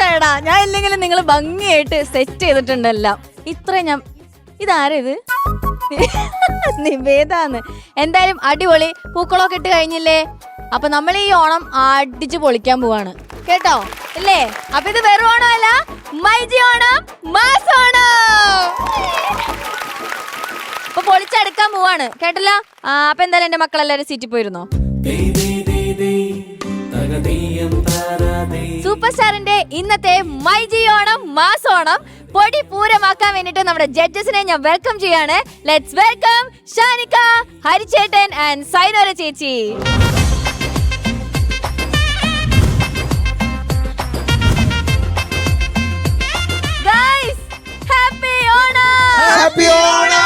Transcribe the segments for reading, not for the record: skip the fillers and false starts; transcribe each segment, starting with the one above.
ചേട്ടാ, ഞാൻ ഇല്ലെങ്കിലും നിങ്ങൾ ഭംഗിയായിട്ട് സെറ്റ് ചെയ്തിട്ടുണ്ടെല്ലാം. ഇത്രയും ഞാൻ ഇതാരാ ഇത്? നിവേദാന്ന്. എന്തായാലും അടിപൊളി. പൂക്കളൊക്കെ ഇട്ട് കഴിഞ്ഞില്ലേ? അപ്പൊ നമ്മൾ ഈ ഓണം അടിച്ചു പൊളിക്കാൻ പോവാണ് കേട്ടോ, ഇല്ലേ? അപ്പൊ ഇത് വെറും ഓണം അല്ല, മൈജി ഓണം, മാസ് ഓണം. അപ്പൊ പൊളിച്ചെടുക്കാൻ പോവാണ് കേട്ടല്ലോ. അപ്പൊ എന്തായാലും എന്റെ മക്കളെല്ലാരും സീറ്റിൽ പോയിരുന്നോ? സൂപ്പർ സ്റ്റാറിന്റെ ഇന്നത്തെ മൈജി ഓണം മാസ് ഓണം പൊടി പൂരമാക്കാൻ വേണ്ടിട്ട് നമ്മുടെ ജഡ്ജസിനെ ഞാൻ വെൽക്കം ചെയ്യാണ്. ലെറ്റ്സ് വെൽക്കം ഷാനിക, ഹരിചേട്ടൻ ആൻഡ് സൈനോര ചേച്ചി. Guys, happy Onam! Happy Onam!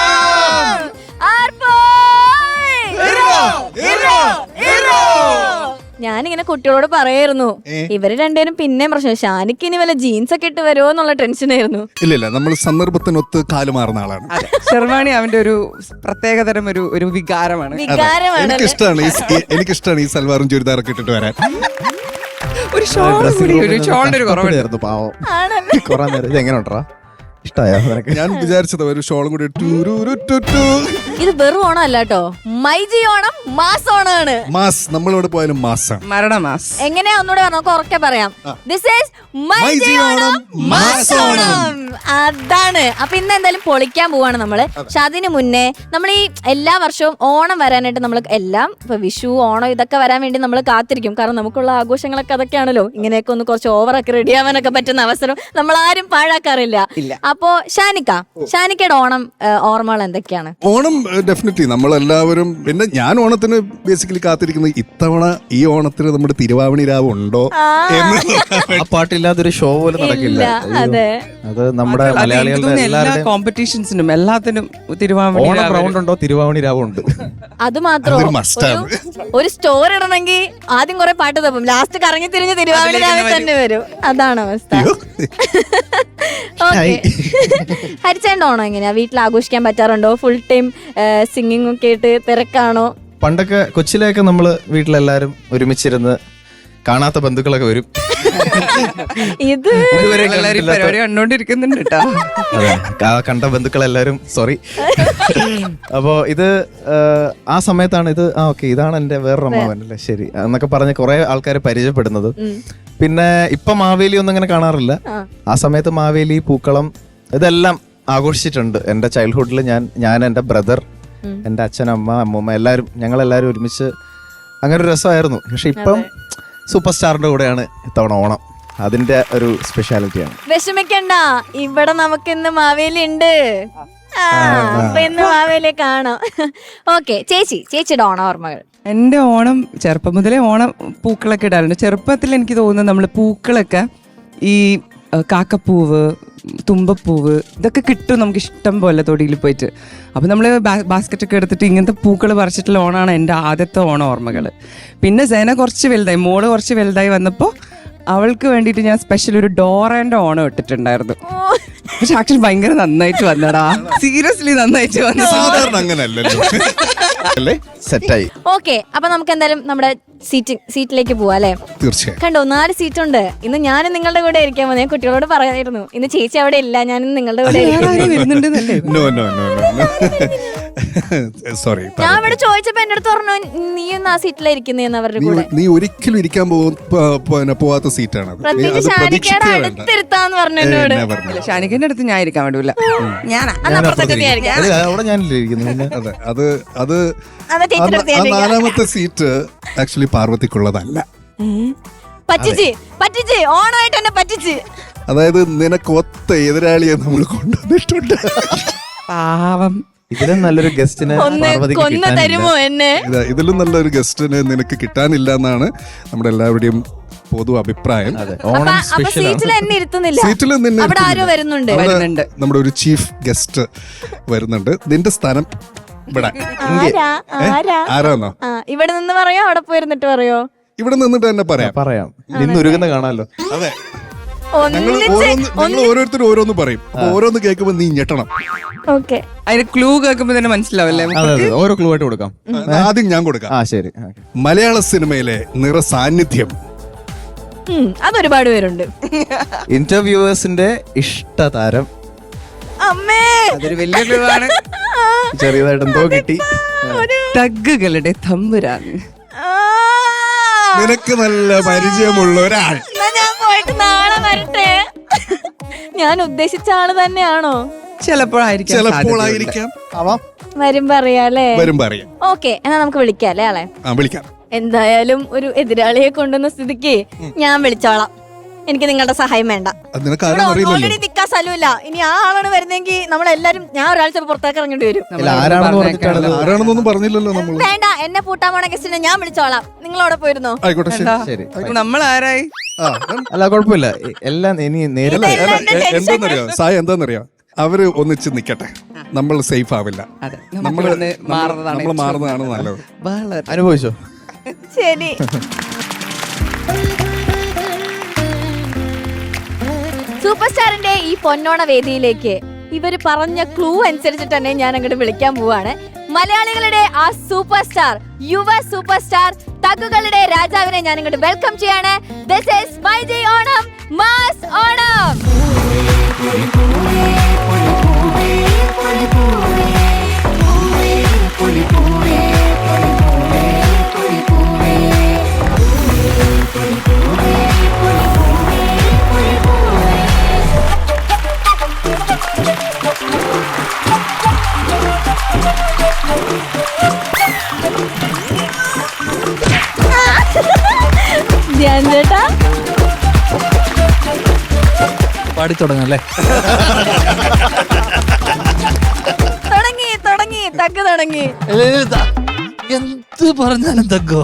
ഞാനിങ്ങനെ കുട്ടികളോട് പറയായിരുന്നു, ഇവര് രണ്ടുപേരും പിന്നെ പ്രശ്നം. ഷാനിക്ക് ഇനി വല്ല ജീൻസ് ഒക്കെ ഇട്ട് വരുമോ എന്നുള്ള ടെൻഷനായിരുന്നു. ഇല്ല, നമ്മൾ സന്ദർഭത്തിനൊത്ത് കാല് മാറുന്ന ആളാണ്. ഷെർവാണി അവന്റെ ഒരു പ്രത്യേകതരം ഒരു വികാരമാണ്. എനിക്കിഷ്ടമാണ് ഈ സൽവാറും ചുരിദാറൊക്കെ ഇട്ടിട്ട് വരാൻ. ഒരു ഷോളിന്റെ ഒരു കുറവുണ്ടായിരുന്നു പാവം. കുറെ നേരം ഇത് എങ്ങനെ ഉണ്ടാ ഇഷ്ടമായോ? ഞാൻ വിചാരിച്ചത് ഒരു ഷോളും കൂടി. ഇത് വെറും ഓണം അല്ല കേട്ടോ, മൈജി ഓണം മാസ് ഓണാണ്. മാസ്, നമ്മളിവിടെ പോയാലും മാസാണ്. മരണ മാസ്. എങ്ങനെയാ ഒന്നുകൂടെ പറഞ്ഞു, ഉറക്കെ പറയാം. This is myG Onam mass Onam. അതാണ്. അപ്പൊ ഇന്ന് എന്തായാലും പൊളിക്കാൻ പോവാണ് നമ്മള്. പക്ഷെ അതിന് മുന്നേ നമ്മൾ ഈ എല്ലാ വർഷവും ഓണം വരാനായിട്ട് നമ്മൾ എല്ലാം ഇപ്പൊ വിഷു ഓണം ഇതൊക്കെ വരാൻ വേണ്ടി നമ്മൾ കാത്തിരിക്കും. കാരണം നമുക്കുള്ള ആഘോഷങ്ങളൊക്കെ അതൊക്കെയാണല്ലോ. ഇങ്ങനെയൊക്കെ ഒന്ന് കുറച്ച് ഓവറൊക്കെ റെഡി ആവാനൊക്കെ പറ്റുന്ന അവസരം നമ്മൾ ആരും പാഴാക്കാറില്ല. അപ്പോ ഷാനിക്കയുടെ ഓണം ഓർമ്മകൾ എന്തൊക്കെയാണ്? ഓണം ഡെഫിനറ്റ്ലി നമ്മളെല്ലാവരും. പിന്നെ ഞാൻ ഓണത്തിന് ബേസിക്കലി കാത്തിരിക്കുന്നത് ഇത്തവണ ഈ ഓണത്തിന് നമ്മുടെ തിരുവാവണി രാവ് ഉണ്ടോ എന്ന്. ആ പാട്ടില്ലാതൊരു ഷോ പോലെ നടക്കില്ല. അതെ, അത് നമ്മുടെ മലയാളികളുടെ എല്ലാ കോമ്പറ്റീഷൻസിനും എല്ലാത്തിനും തിരുവാവണി ഓണം റൗണ്ട് ഉണ്ടോ, തിരുവാവണി രാവ് ഉണ്ട്. അത് മാത്രം. ഒരു സ്റ്റോറി ഇടണമെങ്കിൽ ആദ്യം കുറെ പാട്ട് തപ്പും, ലാസ്റ്റ് കറങ്ങി തിരിഞ്ഞ് തിരുവാവണി രാവിലെ തന്നെ വരും. അതാണ് അവസ്ഥ. ഓക്കെ, ഹരിച്ചേട്ടൻ ഓണം എങ്ങനെയാ വീട്ടിൽ ആഘോഷിക്കാൻ പറ്റാറുണ്ടോ? ഫുൾ ടൈം സിംഗിങ് ഒക്കെ ആയിട്ട് തിരക്കാണോ? പണ്ടൊക്കെ കൊച്ചിലെയൊക്കെ നമ്മള് വീട്ടിലെല്ലാരും ഒരുമിച്ചിരുന്ന് കാണാത്ത ബന്ധുക്കളൊക്കെ വരും. ഇതുവരെ പരിപാടി കണ്ടോണ്ടിരിക്കുന്നുണ്ട് കേട്ടോ. കണ്ട ബന്ധുക്കളെല്ലാരും സോറി. അപ്പോ ഇത് ആ സമയത്താണ് ഇത് ഓക്കെ ഇതാണ് എന്റെ വേറൊരു അമ്മാവൻ അല്ലേ, ശരി എന്നൊക്കെ പറഞ്ഞ് കുറെ ആൾക്കാരെ പരിചയപ്പെടുന്നത്. പിന്നെ ഇപ്പൊ മാവേലി ഒന്നും അങ്ങനെ കാണാറില്ല. ആ സമയത്ത് മാവേലി, പൂക്കളം ഇതെല്ലാം ആഘോഷിച്ചിട്ടുണ്ട്. എന്റെ ചൈൽഡ്ഹുഡിൽ ഞാൻ എന്റെ ബ്രദർ, എന്റെ അച്ഛൻ, അമ്മ, അമ്മൂമ്മ ഞങ്ങളെല്ലാരും ഒരുമിച്ച് അങ്ങനെ ഒരു രസമായിരുന്നു. പക്ഷെ ഇപ്പം സൂപ്പർ സ്റ്റാറിന്റെ കൂടെയാണ് ഇത്തവണ ഓണം. അതിന്റെ ഒരു സ്പെഷ്യാലിറ്റിയാണ്. വിഷമിക്കണ്ട, ഇവിടെ നമുക്ക് ഇന്ന് മാവേലി ഉണ്ട്. അപ്പൊ ഇന്ന് മാവേലിയെ കാണാം. ഓക്കെ, ചേച്ചിയുടെ ഓണ ഓർമ്മകൾ. എന്റെ ഓണം ചെറുപ്പം മുതലേ ഓണം പൂക്കളൊക്കെ ഇടാറുണ്ട്. ചെറുപ്പത്തിൽ എനിക്ക് തോന്നുന്നത് നമ്മള് പൂക്കളൊക്കെ ഈ കാക്കപ്പൂവ്, തുമ്പപ്പൂവ് ഇതൊക്കെ കിട്ടും നമുക്ക് ഇഷ്ടം പോലെ തൊടിയിൽ പോയിട്ട്. അപ്പം നമ്മൾ ബാസ്ക്കറ്റൊക്കെ എടുത്തിട്ട് ഇങ്ങനത്തെ പൂക്കൾ പറിച്ചിട്ടുള്ള ഓണമാണ് എൻ്റെ ആദ്യത്തെ ഓണ ഓർമ്മകൾ. പിന്നെ സേന കുറച്ച് വലുതായി, മോള് കുറച്ച് വലുതായി വന്നപ്പോൾ അവൾക്ക് വേണ്ടിയിട്ട് ഞാൻ സ്പെഷ്യൽ ഒരു ഡോറേൻ്റെ ഓണം ഇട്ടിട്ടുണ്ടായിരുന്നു. പക്ഷെ ആക്ച്വലി ഭയങ്കര നന്നായിട്ട് വന്നടാ, സീരിയസ്ലി നന്നായിട്ട് വന്നു. സെറ്റായി. ഓക്കെ, അപ്പൊ നമുക്ക് എന്തായാലും നമ്മുടെ സീറ്റിലേക്ക് പോവാ അല്ലേ? തീർച്ചയായും. കണ്ടോ, 4 സീറ്റുണ്ട്. ഇന്ന് ഞാനും നിങ്ങളുടെ കൂടെ ഇരിക്കാൻ പോകുന്നത്. ഞാൻ കുട്ടികളോട് പറയായിരുന്നു ഇന്ന് ചേച്ചി അവിടെ ഇല്ല, ഞാനും നിങ്ങളുടെ കൂടെ സോറി. ഞാൻ ഇവിടെ ചോദിച്ചപ്പോ എന്റെ അടുത്ത് പറഞ്ഞു നീയൊന്നും ആ സീറ്റിലായിരിക്കുന്നേന്ന് അവരുടെ കൂടെ. നീ ഒരിക്കലും ഇരിക്കാൻ പോവാത്ത സീറ്റാണ്. പ്രത്യേകിച്ച് ഷാനിക്കയുടെ അടുത്തിരുത്താന്ന് പറഞ്ഞു എന്നോട്. ഷാനിക്കന്റെ അടുത്ത് ഞാൻ ഇരിക്കാൻ വേണ്ടില്ല, നാലാമത്തെ സീറ്റ് ആക്ച്വലി പാർവതിക്കുള്ളതല്ല. പറ്റിച്ച് ഓണമായിട്ട് എന്നെ പറ്റിച്ച്. അതായത് നിനക്ക് ഒത്ത എതിരാളിയെ നമ്മൾ കൊണ്ടുവന്നിട്ടുണ്ട്. പാവം, ഇതിലും നല്ലൊരു ഗസ്റ്റിനെ തരുമോ എന്നെ? ഇതിലും നല്ലൊരു ഗസ്റ്റിനെ നിനക്ക് കിട്ടാനില്ല എന്നാണ് നമ്മുടെ എല്ലാവരുടെയും പൊതു അഭിപ്രായം. സീറ്റിൽ എന്നെ ഇരുത്തുന്നില്ല, സീറ്റിൽ അവിടെ ആരോ വരുന്നുണ്ട്. നമ്മുടെ ഒരു ചീഫ് ഗസ്റ്റ് വരുന്നുണ്ട്. നിന്റെ സ്ഥാനം ഇവിടെ. ആരാന്നോ? ഇവിടെ നിന്ന് പറയോ അവിടെ പോയിരുന്നിട്ട് പറയോ? ഇവിടെ നിന്നിട്ട് തന്നെ പറയാം. നിന്നൊരുങ്ങുന്ന കാണാമല്ലോ. അതെ, ഞങ്ങൾ ഓരോരുത്തരും ഓരോന്ന് പറയും. ഓരോന്ന് കേൾക്കുമ്പോ നീ ഞെട്ടണം. അതിന് ക്ലൂ കേൾക്കുമ്പോ തന്നെ മനസ്സിലാവല്ലേ? ഓരോ ക്ലൂ ആയിട്ട് കൊടുക്കാം. ആദ്യം ഞാൻ കൊടുക്കാം. ശരി. മലയാള സിനിമയിലെ നിറസാന്നിധ്യം അതൊരുപാട് പേരുണ്ട്. ഇന്റർവ്യൂവേഴ്സിന്റെ ഇഷ്ടതാരം. അമ്മേ, അതൊരു വലിയ ക്ലൂവാണ്. ചെറിയതായിട്ട് എന്തോ കിട്ടി. തഗ്ഗുകളുടെ തമ്പുരാൻ. നിനക്ക് നല്ല പരിചയമുള്ള ഒരാൾ. എന്നാ ഞാൻ പോയിട്ട് നാളെ വരട്ടെ. ഞാൻ ഉദ്ദേശിച്ച ആള് തന്നെയാണോ? ചിലപ്പോഴായിരിക്കാം, ചിലപ്പോഴായിരിക്കാം. ആവാം. വരുമ്പോ അറിയാലേ. വരുമ്പോ അറിയാം. ഓക്കെ, എന്നാ നമുക്ക് വിളിക്കാം അല്ലേ ആളെ? വിളിക്കാം. എന്തായാലും ഒരു എതിരാളിയെ കൊണ്ടുവന്ന സ്ഥിതിക്ക് ഞാൻ വിളിച്ചോളാം. എനിക്ക് നിങ്ങളുടെ സഹായം വേണ്ട. ഓൾറെഡി നിക്കാൻ സ്ഥലമില്ല. ഇനി ആ ആളാണ് വരുന്നെങ്കിൽ നമ്മളെല്ലാരും, ഞാൻ ഒരാഴ്ച പുറത്തേക്ക് ഇറങ്ങേണ്ടി വരും. ആരാണെന്നൊന്നും പറഞ്ഞില്ലല്ലോ നമ്മൾ. വേണ്ട, എന്നെ പൂട്ടാൻ പോണ ഗസ്റ്റിനെ ഞാൻ വിളിച്ചോളാം. നിങ്ങളവിടെ പോയിരുന്നോ? ആയിക്കോട്ടെ, ശരി. നമ്മൾ ആരായി? അല്ല, കുഴപ്പമില്ല. എല്ലാം ഇനി നേരിട്ട് എന്താന്നറിയോ സായ, എന്താന്നറിയോ, അവര് ഒന്നിച്ച് നിക്കട്ടെ. നമ്മൾ സേഫ് ആവില്ല. നമ്മൾ മാറുന്നതാണ് നല്ലത്. അനുഭവിച്ചോ? ശരി. സൂപ്പർ സ്റ്റാറിന്റെ ഈ പൊന്നോണ വേദിയിലേക്ക് ഇവര് പറഞ്ഞ ക്ലൂ അനുസരിച്ചിട്ട് തന്നെ ഞാൻ അങ്ങോട്ട് വിളിക്കാൻ പോവാണ്. മലയാളികളുടെ ആ സൂപ്പർ സ്റ്റാർ, യുവ സൂപ്പർ സ്റ്റാർ, തഗ്ഗുകളുടെ രാജാവിനെ ഞാൻ അങ്ങോട്ട് വെൽക്കം ചെയ്യാണ്. This is myG Onam, mass Onam. Dhyan ചേട്ടാ, പാടി തുടങ്ങല്ലേ? തുടങ്ങി തഗ് തുടങ്ങി. എന്ത് പറഞ്ഞാലും തഗ്ഗോ.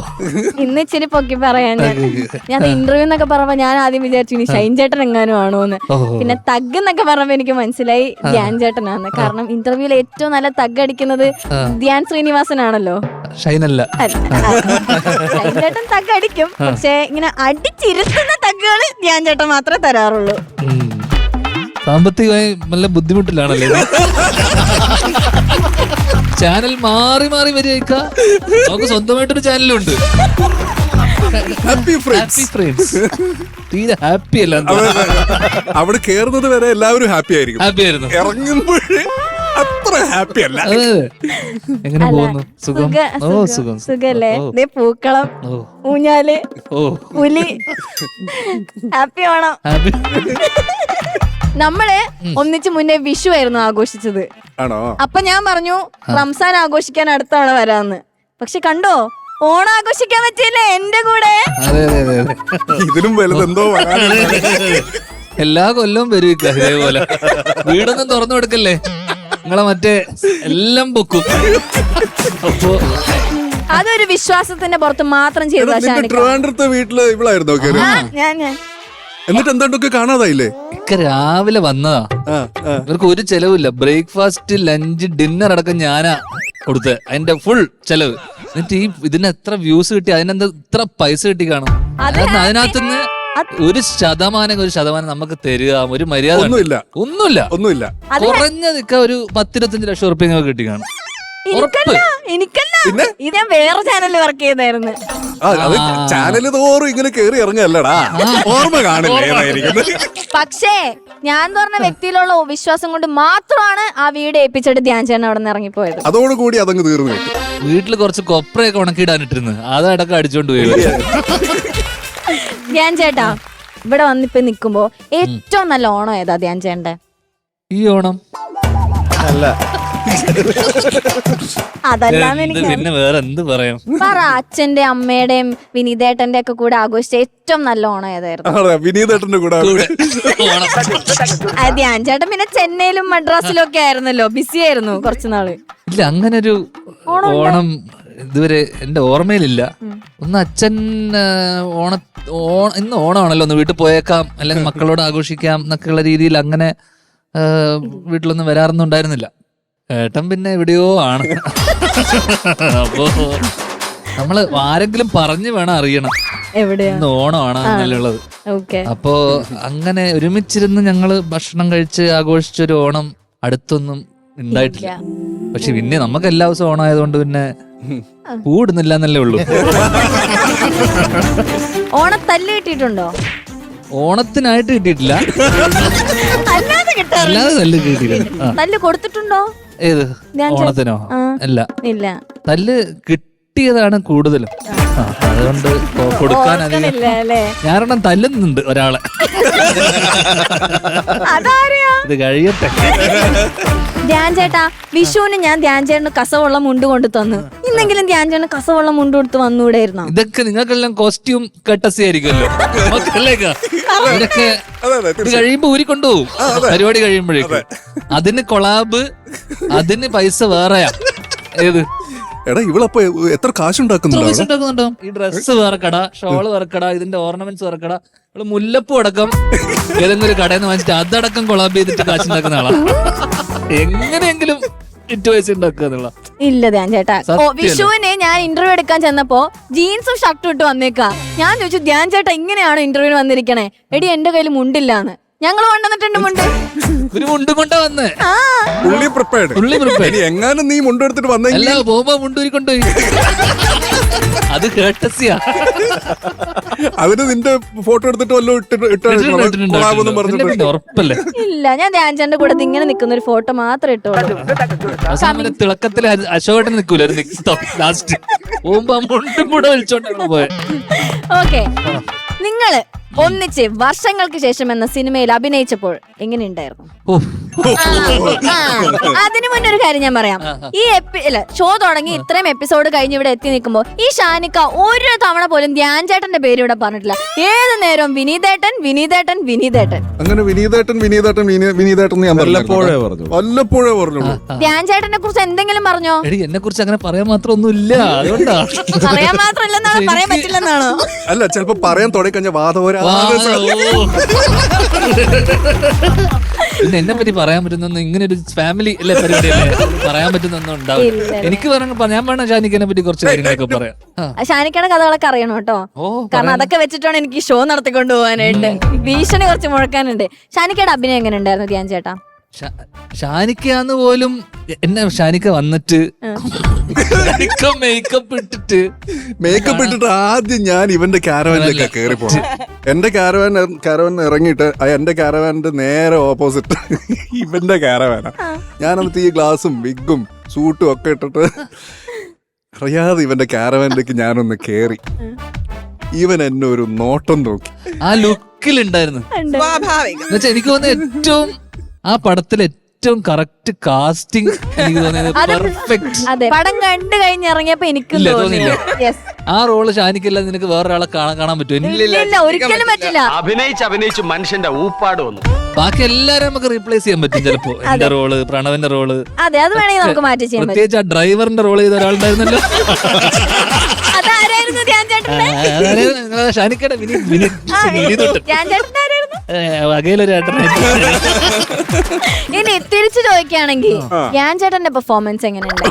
ഇന്ന് ഇച്ചിരി പൊക്കി പറയാൻ ഞാൻ ഇന്റർവ്യൂ എന്നൊക്കെ പറഞ്ഞപ്പോ ഞാൻ ആദ്യം വിചാരിച്ചു ഇനി ഷൈൻ ചേട്ടൻ എങ്ങാനും ആണോന്ന്. പിന്നെ തഗ് എന്നൊക്കെ പറഞ്ഞപ്പോ എനിക്ക് മനസ്സിലായി ധ്യാൻ ചേട്ടനാണ്. കാരണം ഇന്റർവ്യൂവിൽ ഏറ്റവും നല്ല തഗ് അടിക്കുന്നത് ധ്യാൻ ശ്രീനിവാസനാണല്ലോ. ഷൈനല്ല, ഷൈൻ ചേട്ടൻ തഗ് അടിക്കും, പക്ഷെ ഇങ്ങനെ അടിച്ചിരുത്തുന്ന തഗ്ഗുകള് ധ്യാൻ ചേട്ടൻ മാത്രമേ തരാറുള്ളൂ. സാമ്പത്തികമായി നല്ല ബുദ്ധിമുട്ടിലാണല്ലേ? ചാനൽ മാറി മാറി വരിക. നമുക്ക് സ്വന്തമായിട്ടൊരു ചാനലുണ്ട്, ഹാപ്പി ഫ്രണ്ട്സ്. തീരെ ഹാപ്പി അല്ല. അവിടെ കേറുന്നത് വരെ എല്ലാവരും ഹാപ്പി ആയിരിക്കും. ഹാപ്പി ആയിരുന്നു. ഇറങ്ങുമ്പോഴേ അത്ര ഹാപ്പി അല്ല. എങ്ങനെ പോകുന്നു? സുഖം. സുഖം. സുഖല്ലേ? പൂക്കളം, ഊഞ്ഞാല്, പുലി. ഹാപ്പി ആണോ? നമ്മള് ഒന്നിച്ച് മുന്നേ വിഷു ആയിരുന്നു ആഘോഷിച്ചത്. ആണോ? അപ്പൊ ഞാൻ പറഞ്ഞു റംസാൻ ആഘോഷിക്കാൻ അടുത്ത തവണ വരാന്ന്. പക്ഷെ കണ്ടോ, ഓണം ആഘോഷിക്കാൻ പറ്റിയില്ലേ എന്റെ കൂടെ. ഇതിലും വലുതെന്തോ എല്ലാ കൊല്ലവും വരും ഇതേപോലെ. വീടൊന്നും തുറന്നു കൊടുക്കല്ലേ, നിങ്ങളെ മറ്റേ എല്ലാം പൊക്കും. അപ്പോ അതൊരു വിശ്വാസത്തിന്റെ പുറത്ത് മാത്രം ചെയ്തതാ. ട്രിവാൻഡ്രത്തെ വീട്ടില് ഇവളായിരുന്നോ? ഞാൻ എന്നിട്ട് എന്താണ്ടൊക്കെ കാണാതായില്ലേ? ഒക്കെ രാവിലെ വന്നതാ. ഇവർക്ക് ഒരു ചെലവില്ല. ബ്രേക്ക്ഫാസ്റ്റ്, ലഞ്ച്, ഡിന്നർ അടക്കം ഞാനാ കൊടുത്തത്. അതിന്റെ ഫുൾ ചെലവ്. എന്നിട്ട് ഈ ഇതിന് എത്ര വ്യൂസ് കിട്ടി, അതിനെന്താ ഇത്ര പൈസ കിട്ടി കാണും. അതിനകത്തുനിന്ന് ഒരു ശതമാനം നമുക്ക് തരിക, ഒരു മര്യാദ ഒന്നുമില്ല. കുറഞ്ഞതൊക്കെ ഒരു 10-25 ലക്ഷം ഉറുപ്പിക കിട്ടി കാണും. എനിക്കല്ല, ഇത് ഞാൻ വേറെ ചാനലിൽ വർക്ക് ചെയ്തായിരുന്നു. ചാനല് തോറും ഇങ്ങനെ കേറി ഇറങ്ങല്ലടാ, ഓർമ്മ കാണില്ല. പക്ഷേ ഞാൻ പറഞ്ഞ വ്യക്തിയിലുള്ള വിശ്വാസം കൊണ്ട് മാത്രമാണ് ആ വീട് ഏൽപ്പിച്ചിട്ട് ധ്യാൻ ചേട്ടൻ അവിടെ നിന്ന് ഇറങ്ങിപ്പോയത്. അതോടുകൂടി അതങ്ങ് തീർന്നു. വീട്ടില് കുറച്ച് കൊപ്രയൊക്കെ ഉണക്കിയിടാനിട്ടിരുന്നു, അതടക്കം അടിച്ചോണ്ട് പോയി. ധ്യാൻ ചേട്ടാ, ഇവിടെ വന്നിപ്പോ നിക്കുമ്പോ ഏറ്റവും നല്ല ഓണം ഏതാ ധ്യാൻ ചേട്ടന്റെ? ഈ ഓണം അല്ല, അതല്ലാന്ന് എനിക്ക് പിന്നെ വേറെ എന്ത് പറയാം? പറ. അച്ഛന്റെ അമ്മയുടെയും വിനീതേട്ടന്റെ ഒക്കെ കൂടെ ആഘോഷിച്ച ഏറ്റവും നല്ല ഓണം ഏതായിരുന്നു? വിനീതേട്ടന്റെ കൂടെ. ധ്യാൻ ചേട്ടൻ പിന്നെ ചെന്നൈയിലും മദ്രാസിലും ഒക്കെ ആയിരുന്നല്ലോ, ബിസി ആയിരുന്നു കുറച്ചുനാള്. ഇല്ല, അങ്ങനൊരു ഓണം ഇതുവരെ എന്റെ ഓർമ്മയിലില്ല. ഒന്ന് അച്ഛൻ ഇന്ന് ഓണമാണല്ലോ, ഒന്ന് വീട്ടിൽ പോയേക്കാം, അല്ലെങ്കിൽ മക്കളോട് ആഘോഷിക്കാം എന്നൊക്കെയുള്ള രീതിയിൽ അങ്ങനെ വീട്ടിലൊന്നും വരാറൊന്നും ഉണ്ടായിരുന്നില്ല. ഏട്ടൻ പിന്നെ എവിടെയോ ആണ്. അപ്പോ നമ്മള് ആരെങ്കിലും പറഞ്ഞു വേണം അറിയണം ഇന്ന് ഓണമാണ് അങ്ങനെയുള്ളത്. അപ്പോ അങ്ങനെ ഒരുമിച്ചിരുന്ന് ഞങ്ങള് ഭക്ഷണം കഴിച്ച് ആഘോഷിച്ചൊരു ഓണം അടുത്തൊന്നും ഉണ്ടായിട്ടില്ല. പക്ഷെ പിന്നെ നമുക്ക് എല്ലാ ദിവസവും ഓണമായതുകൊണ്ട് പിന്നെ കൂടുന്നില്ല എന്നല്ലേ ഉള്ളൂ. ഓണത്തല്ലേ തല്ല് കിട്ടിയിട്ടുണ്ടോ? ഓണത്തിനായിട്ട് കിട്ടിയിട്ടില്ല, അല്ലാതെ കിട്ടാറില്ല. അല്ലാതെ തല്ല് കിട്ടിയിട്ടുണ്ട്. തല്ല് കൊടുത്തിട്ടുണ്ടോ? ഏത് ഓണത്തിനോ? അല്ല, ഇല്ല. തല്ല് കിട്ടിയതാണ് കൂടുതലും. അതുകൊണ്ട് കൊടുക്കാൻ അധികം ഇല്ല അല്ലേ? ഞാനെണ്ണം തല്ലുന്നുണ്ട് ഒരാളെ. അതാരെയാ? ഇത് കഴിയട്ടെ. ധ്യാൻ ചേട്ടാ, വിഷുവിന് ഞാൻ ധ്യാൻ ചേട്ടന് കസവുള്ള മുണ്ട് കൊണ്ട് തന്നു. ഇന്നെങ്കിലും ധ്യാൻ ചേട്ടന് കസവുള്ള മുണ്ട് കൊടുത്ത് വന്നുകൂടായിരുന്നോ? ഇതൊക്കെ നിങ്ങൾക്കെല്ലാം കോസ്റ്റ്യൂം കട്ടസി ആയിരിക്കുമല്ലോ. ഇതൊക്കെ ഇത് കഴിയുമ്പോ ഊരിക്കൊണ്ടുപോകും പരിപാടി കഴിയുമ്പോഴേക്കും. അതിന് കൊളാബ്, അതിന് പൈസ വേറെയാ. ഏത് എടാ ഇവളപ്പോ എത്ര കാശുണ്ടാക്കുന്നുണ്ടോ? ഈ ഡ്രസ്സ് വേറെ കട, ഷോള് വേറെ കട, ഇതിന്റെ ഓർണമെന്റ്സ് വേറെ കട. ഇവള് മുല്ലപ്പൂ അടക്കം ഏതെങ്കിലും ഒരു കടയിൽ നിന്ന് വാങ്ങിച്ചിട്ട് അതടക്കം കൊളാബ് ചെയ്തിട്ട് കാശുണ്ടാക്കുന്ന ആളാ. എങ്ങനെയെങ്കിലും പൈസ ഉണ്ടാക്കുക എന്നുള്ള. ഇല്ല ധ്യാൻ ചേട്ടാ, വിഷുവിന് ഞാൻ ഇന്റർവ്യൂ എടുക്കാൻ ചെന്നപ്പോ ജീൻസും ഷർട്ടും ഇട്ട് വന്നേക്കാ. ഞാൻ ചോദിച്ചു, ധ്യാൻ ചേട്ടാ ഇങ്ങനെയാണോ ഇന്റർവ്യൂവിന് വന്നിരിക്കണേ? എടി എന്റെ കയ്യിൽ മുണ്ടില്ലാന്ന്. ഞങ്ങൾ കൊണ്ടുവന്നിട്ടുണ്ട് മുണ്ട്. ഒരു മുണ്ട് കൊണ്ടാ വന്നേ. ഉള്ളി പ്രിപ്പയർഡ്. എങ്ങാനും നീ മുണ്ടെടുത്തിട്ട് വന്നെങ്കിൽ പോകുമ്പോ മുണ്ടൂരി കൊണ്ടുപോയി. അത് കേട്ടസിയാ. അതിന് നിന്റെ ഫോട്ടോ എടുത്തിട്ട് വല്ലതും ഇട്ടിട്ട് ഉറപ്പല്ലേ? ഇല്ല, ഞാൻ ധ്യാൻ ചേട്ടന്റെ കൂടെ ഇങ്ങനെ നിൽക്കുന്ന ഒരു ഫോട്ടോ മാത്രം ഇട്ടോളൂ. തിളക്കത്തില് അശോകട്ടൻ നിൽക്കൂല, ലാസ്റ്റ് പോകുമ്പോ മുണ്ടും കൂടെ വിളിച്ചോണ്ടാണ് പോയത്. ഓക്കെ, നിങ്ങള് ഒന്നിച്ച് വർഷങ്ങൾക്ക് ശേഷം എന്ന സിനിമയിൽ അഭിനയിച്ചപ്പോൾ എങ്ങനെയുണ്ടായിരുന്നു? അതിനു മുന്നേ ഒരു കാര്യം ഞാൻ പറയാം. ഈ ഷോ തുടങ്ങി ഇത്രയും എപ്പിസോഡ് കഴിഞ്ഞ് ഇവിടെ എത്തി നിൽക്കുമ്പോ ഈ ഷാനിക്ക ഒരു തവണ പോലും ധ്യാൻ ചേട്ടന്റെ പേര് ഇവിടെ പറഞ്ഞിട്ടില്ല. ഏത് നേരവും വിനീതേട്ടൻ വിനീതേട്ടൻ വിനീതേട്ടൻ. അങ്ങനെ വിനീതേട്ടൻ ഞാൻ വല്ലപ്പോഴേ പറഞ്ഞു. ധ്യാൻ ചേട്ടനെ കുറിച്ച് എന്തെങ്കിലും പറഞ്ഞോ? എന്നെ കുറിച്ച് അങ്ങനെ പറയാൻ മാത്രം ഒന്നും ഇല്ല. അതുകൊണ്ടാ പറയാൻ മാത്രമില്ലെന്നാണോ? പറയാൻ പറ്റില്ലെന്നാണോ? അല്ല, ചിലപ്പോ പറയാൻ തുടങ്ങിക്കഴിഞ്ഞ വാദവരാ. പിന്നെ എന്നെ പറ്റി പറയാൻ പറ്റുന്ന ഇങ്ങനെ ഒരു ഫാമിലി അല്ലേ പരിപാടിയല്ലേ, പറയാൻ പറ്റുന്നൊന്നും ഉണ്ടാവും. എനിക്ക് ഞാൻ വേണം ഷാനിക്കനെ പറ്റി കുറച്ച് കാര്യങ്ങളൊക്കെ പറയാം. ഷാനിക്കയുടെ കഥകളൊക്കെ അറിയണം കേട്ടോ, കാരണം അതൊക്കെ വെച്ചിട്ടാണ് എനിക്ക് ഷോ നടത്തിക്കൊണ്ട് പോകാനായിട്ട്. ഭീഷണി കുറച്ച് മുഴക്കാനുണ്ട്. ഷാനിക്കയുടെ അഭിനയം എങ്ങനെ ഉണ്ടായിരുന്നു ധ്യാൻ ചേട്ടാ? ഷാനിക്കാന്ന് പോലും എന്നെ ഷാനിക്ക വന്നിട്ട് മേക്കപ്പ് ഇട്ടിട്ട് ആദ്യം ഞാൻ ഇവന്റെ കാരവാനിലേക്ക് കയറി പോണം. എന്റെ കാരവാൻ ഇറങ്ങിയിട്ട് എന്റെ കാരവാന്റെ നേരെ ഓപ്പോസിറ്റ് ഇവന്റെ കാരവാനാ. ഞാൻ എന്നിട്ട് ഈ ഗ്ലാസും വിഗും സൂട്ടും ഒക്കെ ഇട്ടിട്ട് അറിയാതെ ഇവന്റെ കാരവാനിലേക്ക് ഞാനൊന്ന് കേറി. ഇവൻ എന്നെ ഒരു നോട്ടം നോക്കി. ആ ലുക്കിലുണ്ടായിരുന്നു. എനിക്ക് തോന്നുന്നു ഏറ്റവും ആ പടത്തിൽ ഏറ്റവും കറക്റ്റ് കാസ്റ്റിംഗ് എനിക്ക് തോന്നിയത്. പെർഫെക്റ്റ്. പടം കണ്ടു കഴിഞ്ഞ് ഇറങ്ങിയപ്പോ എനിക്ക് ആ റോള് ഷാനിക്കല്ല നിനക്ക് വേറൊരാളെ കാണാൻ പറ്റുമോ? ഇല്ല, ഒരിക്കലും പറ്റില്ല. അഭിനയിച്ച് മനുഷ്യന്റെ ഊപ്പാട് വന്നു. ബാക്കി എല്ലാരും നമുക്ക് റീപ്ലേസ് ചെയ്യാൻ പറ്റും ചിലപ്പോ. എന്റെ റോള്, പ്രണവന്റെ റോള്, അതെ, അത് വേണമെങ്കിൽ നമുക്ക് മാറ്റി ചെയ്യാൻ പറ്റും. പ്രത്യേകിച്ച് ആ ഡ്രൈവറിന്റെ റോള് ചെയ്ത ഒരാളുണ്ടായിരുന്നല്ലോ. ഷാനിക്കയുടെ വകയിലൊരു ഏട്ടനായിട്ട്. ഇനി തിരിച്ചു ചോദിക്കുകയാണെങ്കിൽ ധ്യാൻ ചേട്ടന്റെ പെർഫോമൻസ് എങ്ങനെയുണ്ട്?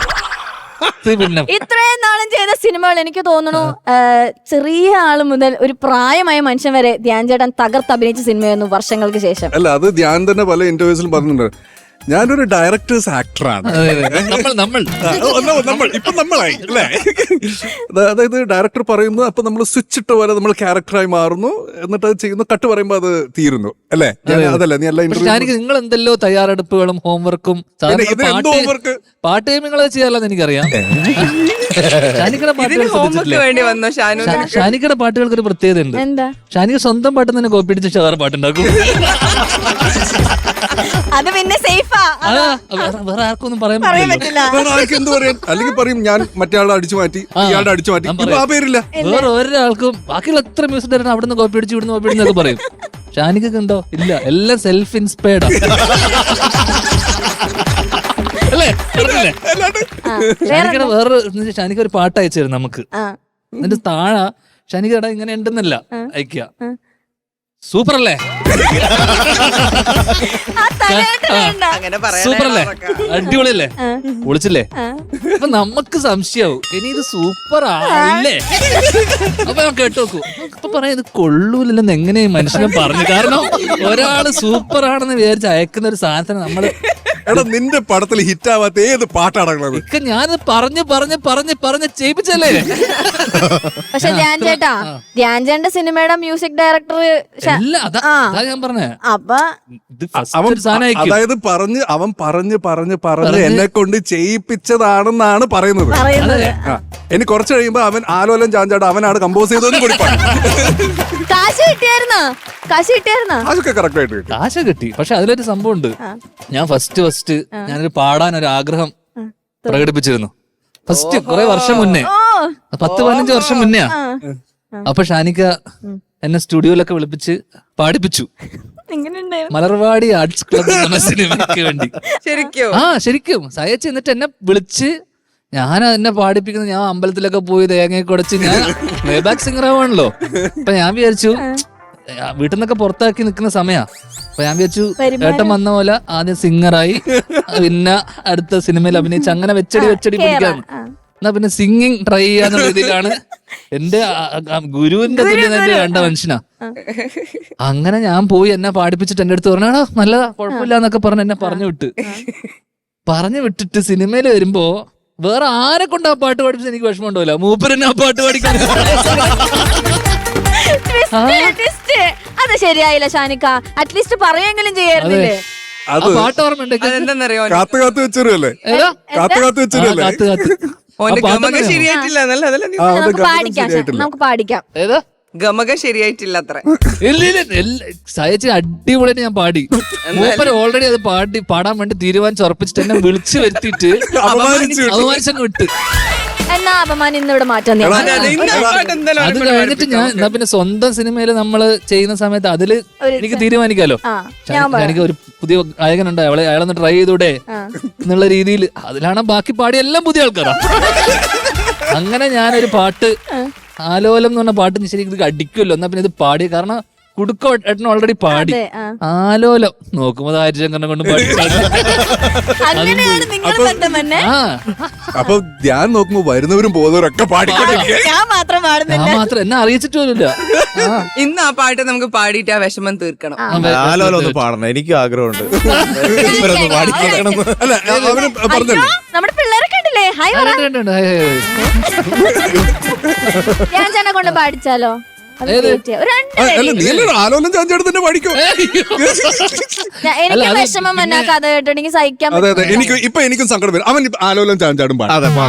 ഇത്രയും നാളും ചെയ്ത സിനിമകൾ എനിക്ക് തോന്നുന്നു ചെറിയ ആള് മുതൽ ഒരു പ്രായമായ മനുഷ്യൻ വരെ ധ്യാൻ ചേട്ടൻ തകർത്ത് അഭിനയിച്ച സിനിമയായിരുന്നു വർഷങ്ങൾക്ക് ശേഷം. അല്ല, അത് ധ്യാൻ തന്നെ പല ഇന്റർവ്യൂസിലും പറഞ്ഞിട്ടുണ്ട്. ഞാനൊരു ഡയറക്ടേഴ്സ് ആക്ടറാണ്. നമ്മളായി അല്ലേ? അതായത് ഡയറക്ടർ പറയുന്നു, അപ്പൊ നമ്മൾ സ്വിച്ച് ഇട്ട പോലെ നമ്മൾ ക്യാരക്ടറായി മാറുന്നു, എന്നിട്ട് അത് ചെയ്യുന്നു, കട്ട് പറയുമ്പോ അത് തീരുന്നു അല്ലേ? അതല്ലേ നീ എല്ലാ ഇന്റർവ്യൂ നിങ്ങൾ എന്തെല്ലോ തയ്യാറെടുപ്പുകളും ഹോംവർക്കും പാട്ട് ഗെയിമുകളെ ചെയ്യാറില്ലെന്ന് എനിക്കറിയാം. ഷാനിക്കയുടെ പാട്ടുകൾക്ക് ഒരു പ്രത്യേകത ഉണ്ട്. ഷാനിക സ്വന്തം പാട്ട് തന്നെ കോപ്പി അടിച്ച് വേറെ പാട്ടുണ്ടാക്കും. അത് പിന്നെ സേഫാ, വേറെ ആർക്കൊന്നും പറയാൻ പറ്റില്ല. എന്ത് പറയാൻ? അല്ലെങ്കിൽ പറയും ഞാൻ മറ്റേ ആളെ അടിച്ചു മാറ്റി, ഇയാളുടെ അടിച്ചു മാറ്റി, ആ പേരില്ല. വേറെ ഒരാൾക്കും ബാക്കിയുള്ള എത്ര മ്യൂസിക് ഡയറക്ടർ അവിടെ നിന്ന് കോപ്പി അടിച്ച് ഇവിടുന്ന് കോപ്പി അടിച്ചൊക്കെ പറയും. ഷാനിക്കൊക്കെ ഉണ്ടോ? ഇല്ല, എല്ലാം സെൽഫ് ഇൻസ്പയർഡ് അല്ലേ? ഷാനിക്കയുടെ വേറെ ഷാനിക്ക ഒരു പാട്ട് അയച്ചു തരും നമുക്ക്. എന്നിട്ട് താഴെ ഷാനിക്കട ഇങ്ങനെ ഉണ്ടെന്നല്ല അയക്കുക, സൂപ്പർ അല്ലേ? ആ തലയാട്ട് വേണ്ട. സൂപ്പർ അല്ലേ? അടിപൊളിയല്ലേ? വിളിച്ചില്ലേ? അപ്പൊ നമുക്ക് സംശയാവും ഇനി ഇത് സൂപ്പർ ആണല്ലേ? അപ്പൊ ഞാൻ കേട്ടു നോക്കൂ. അപ്പൊ പറയാം ഇത് കൊള്ളൂലെന്ന് എങ്ങനെയാ മനുഷ്യനെ പറഞ്ഞു. കാരണം ഒരാള് സൂപ്പർ ആണെന്ന് വിചാരിച്ച് അയക്കുന്ന ഒരു സാധനത്തിന് നമ്മള് എടാ നിന്റെ പടത്തിൽ ഹിറ്റ് ആവാത്ത ഏത് പാട്ടാണുള്ളത്? ഇക്ക ഞാനത് പറഞ്ഞ് ചെയ്യിപ്പിച്ചല്ലേ? പക്ഷെ ധ്യാൻ ചേട്ടാ, ധ്യാൻ ചേട്ടന്റെ സിനിമയുടെ മ്യൂസിക് ഡയറക്ടർ അല്ല അതാ ഞാൻ പറഞ്ഞേ. അപ്പൊ ഇത് first ഒരു സാധനമായിരിക്കും. അതായത് അവൻ പറഞ്ഞ് എന്നെ കൊണ്ട് ചെയ്യിപ്പിച്ചതാണെന്നാണ് പറയുന്നത്. ആ, ഇനി കുറച്ച് കഴിയുമ്പോ അവൻ ആലോലം ചാഞ്ചാട് അവനാണ് കമ്പോസ് ചെയ്തതെന്ന് കൂടി കാശ് കിട്ടിയായിരുന്നോ? അതൊക്കെ കറക്റ്റ് ആയിട്ട് കിട്ടി. കാശ കിട്ടി. പക്ഷെ അതിലൊരു സംഭവം ഉണ്ട്. ഞാൻ ഫസ്റ്റ് ഞാനൊരു പാടാൻ ഒരു ആഗ്രഹം പ്രകടിപ്പിച്ചിരുന്നു. ഫസ്റ്റ് കുറെ വർഷം മുന്നേ, 10-15 വർഷം മുന്നെയാ. അപ്പൊ ഷാനിക്ക എന്നെ സ്റ്റുഡിയോയിലൊക്കെ വിളിപ്പിച്ച് പാടിപ്പിച്ചു. മലർവാടി ആർട്സ് ക്ലബ് എന്ന സിനിമയ്ക്ക് വേണ്ടി. ശരിക്കും സയച്ച് എന്നിട്ട് എന്നെ വിളിച്ച് ഞാൻ എന്നെ പാടിപ്പിക്കുന്നത്, ഞാൻ അമ്പലത്തിലൊക്കെ പോയി തേങ്ങയൊക്കെ കുടച്ച്, ഞാൻ പ്ലേബാക്ക് സിംഗർ ആവാണല്ലോ. അപ്പൊ ഞാൻ വിചാരിച്ചു വീട്ടിൽ നിന്നൊക്കെ പുറത്താക്കി നിൽക്കുന്ന സമയാ. അപ്പൊ ഞാൻ വിചാരിച്ചു ഏട്ടൻ വന്ന പോലെ ആദ്യം സിംഗറായി, പിന്നെ അടുത്ത സിനിമയിൽ അഭിനയിച്ച് അങ്ങനെ വെച്ചടി പിടിക്കാന്ന്. എന്നാ പിന്നെ സിംഗിങ് ട്രൈ ചെയ്യാന്ന രീതിയിലാണ്. എന്റെ ഗുരുവിന്റെ തുല്യത കണ്ട മനുഷ്യനാ. അങ്ങനെ ഞാൻ പോയി എന്നെ പാടിപ്പിച്ചിട്ട് എന്റെ അടുത്ത് പറഞ്ഞാടാ നല്ലതാ കുഴപ്പമില്ല എന്നൊക്കെ പറഞ്ഞ് എന്നെ പറഞ്ഞു വിട്ടിട്ട് സിനിമയിൽ വരുമ്പോ വേറെ ആരെ കൊണ്ട് ആ പാട്ട് പാടിപ്പിച്ച് എനിക്ക് വിഷമം ഉണ്ടാവില്ല. മൂപ്പരെന്നെ ആ പാട്ട് പാടിക്കാൻ. അത് ശരിയായില്ല ഷാനിക്ക. അറ്റ്ലീസ്റ്റ് പറയുമെങ്കിലും ചെയ്യായിരുന്നില്ലേ? അത് പാട്ട് ഓർമ്മയുണ്ട്. അതെന്താന്നറിയോ, കാത്തു വെച്ചല്ലേ? നമുക്ക് പാടിക്കാം. ഏതാ ഗമക ശരിയായിട്ടില്ല അത്ര. സയച്ച് അടിപൊളിയായിട്ട് ഞാൻ പാടി. മൂപ്പര് ഓൾറെഡി അത് പാടാൻ വേണ്ടി തീരുമാനിച്ച് ഉറപ്പിച്ചിട്ട് എന്നെ വിളിച്ചു വരുത്തിയിട്ട് അപമാനിച്ചങ്ങ് വിട്ട്. എന്നാ അപമാനം ഇന്നിവിടെ മാറ്റാൻ അത് കഴിഞ്ഞിട്ട് ഞാൻ എന്നാ പിന്നെ സ്വന്തം സിനിമയില് നമ്മള് ചെയ്യുന്ന സമയത്ത് അതില് എനിക്ക് തീരുമാനിക്കാലോ. എനിക്ക് ഒരു പുതിയ ഗായകനുണ്ട്, അയാളൊന്ന് ട്രൈ ചെയ്തൂടെ എന്നുള്ള രീതിയിൽ. അതിലാണ് ബാക്കി പാടി എല്ലാം പുതിയ ആൾക്കാരാ. അങ്ങനെ ഞാനൊരു പാട്ട് ആലോലം എന്ന് പറഞ്ഞ പാട്ട് ശരിക്കും ഇത് അടിക്കുമല്ലോ. എന്നാ പിന്നെ ഇത് പാടി. കാരണം കുടുക്ക ഏട്ടൻ ഓൾറെഡി പാടി. ആലോലം നോക്കുമ്പോ ഹരിശങ്കറിനെ കൊണ്ട് പാടി. അപ്പൊ ഞാൻ നോക്കുമ്പോ വരുന്നവരും പോകുന്നവരൊക്കെ പാടിക്കൊണ്ടിരിക്കുക. ഞാൻ മാത്രം എന്നെ അറിയിച്ചിട്ട് പോലില്ല. ഇന്ന് ആ പാട്ട് നമുക്ക് പാടിയിട്ട് ആ വിഷമം തീർക്കണം. ആലോലം ഒന്ന് പാടണം, എനിക്കും ആഗ്രഹമുണ്ട്. അല്ല അവന് പറഞ്ഞല്ലോ നമ്മുടെ പിള്ളേരൊക്കെ ഉണ്ടല്ലേ? ഹായ് ഞാൻ ചേട്ടനെ കൊണ്ട് പാടിച്ചാലോ? ആലോലം ചാഞ്ചാട് തന്നെ പാടിക്കോ. എനിക്ക് വിഷമം എന്നാ കഥ കേട്ടിട്ടുണ്ടെങ്കിൽ സഹിക്കാൻ. അതെ എനിക്കും സങ്കടം വരും. അവൻ ആലോലം ചാഞ്ചാടും പാടും.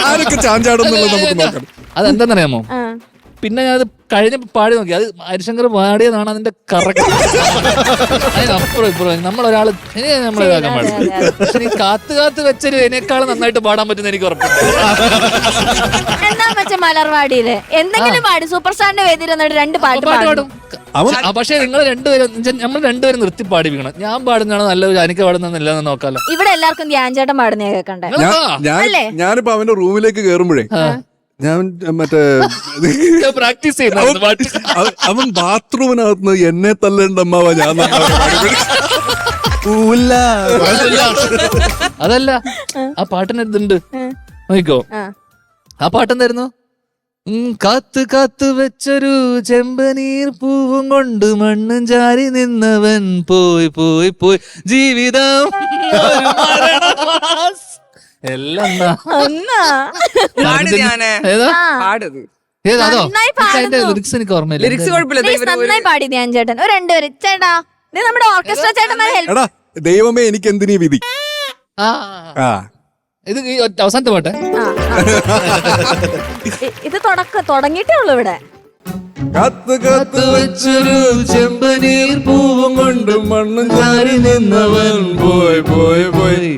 ആരൊക്കെ ചാഞ്ചാടും എന്നുള്ളത് നമുക്ക് നോക്കാം. അതെന്താന്നറിയാമോ? പിന്നെ ഞാൻ അത് കഴിഞ്ഞ പാടി നോക്കി. അത് ഹരിശങ്കർ പാടിയതാണ് അതിന്റെ കറക്റ്റ്. അതിനപ്പുറം ഇപ്പുറം നമ്മളൊരാള് നമ്മളെ ഇതാക്കാൻ പാടില്ല. പക്ഷെ നീ കാത്ത് വെച്ചൊരു എന്നെക്കാളും നന്നായിട്ട് പാടാൻ പറ്റുന്ന എനിക്ക് ഉറപ്പുണ്ട്. എന്നാ വെച്ച മലർവാടിയില് എന്തെങ്കിലും പാടി സൂപ്പർ സ്റ്റാറിന്റെ വേദിയിൽ വന്നിട്ട് 2 പാട്ട് പാടും. പക്ഷെ നിങ്ങൾ നമ്മൾ രണ്ടുപേരും നിർത്തി പാടിപ്പിക്കണം. ഞാൻ പാടുന്നതാണ് നല്ലത്, എനിക്ക് പാടുന്നതെന്ന് നോക്കാലോ. ഇവിടെ എല്ലാവർക്കും ധ്യാൻ ചേട്ടൻ പാടുന്ന കേൾക്കണ്ടേ? ഞാനിപ്പോ അവന്റെ റൂമിലേക്ക് കേറുമ്പോഴേ ഞാൻ മറ്റേ പ്രാക്ടീസ് ചെയ്യുന്ന അവൻ ബാത്റൂമിനകത്ത് എന്നെ തല്ലേണ്ടമ്മാവ ഞാൻ അതല്ല ആ പാട്ടിന് ഇതുണ്ട് നോക്കിക്കോ. ആ പാട്ടെന്തായിരുന്നു? കാത്ത് വെച്ചൊരു ചെമ്പനീർ പൂവും കൊണ്ട് മണ്ണും ചാരി നിന്നവൻ പോയി ജീവിതം എല്ലാം ലിറിക്സ് എനിക്ക് ഓർമ്മയില്ല. പാടി ധ്യാൻ ചേട്ടൻ ഒരു 2 പേര്. ചേട്ടാ ഇത് നമ്മുടെ ഓർക്കസ്ട്ര ചേട്ടന്മാരെ ഹെൽപ്പ്. എടാ ദൈവമേ എനിക്ക് എന്തിനീ വിധി. ഇത് അവസാനത്തെ പാട്ടെ. ഇത് തുടങ്ങിയിട്ടേ ഉള്ളു ഇവിടെ. കാത്ത് വെച്ചൊരു ചെമ്പനീർ പൂവും കൊണ്ട് മണ്ണും ചാരി നിന്നവൻ പോയി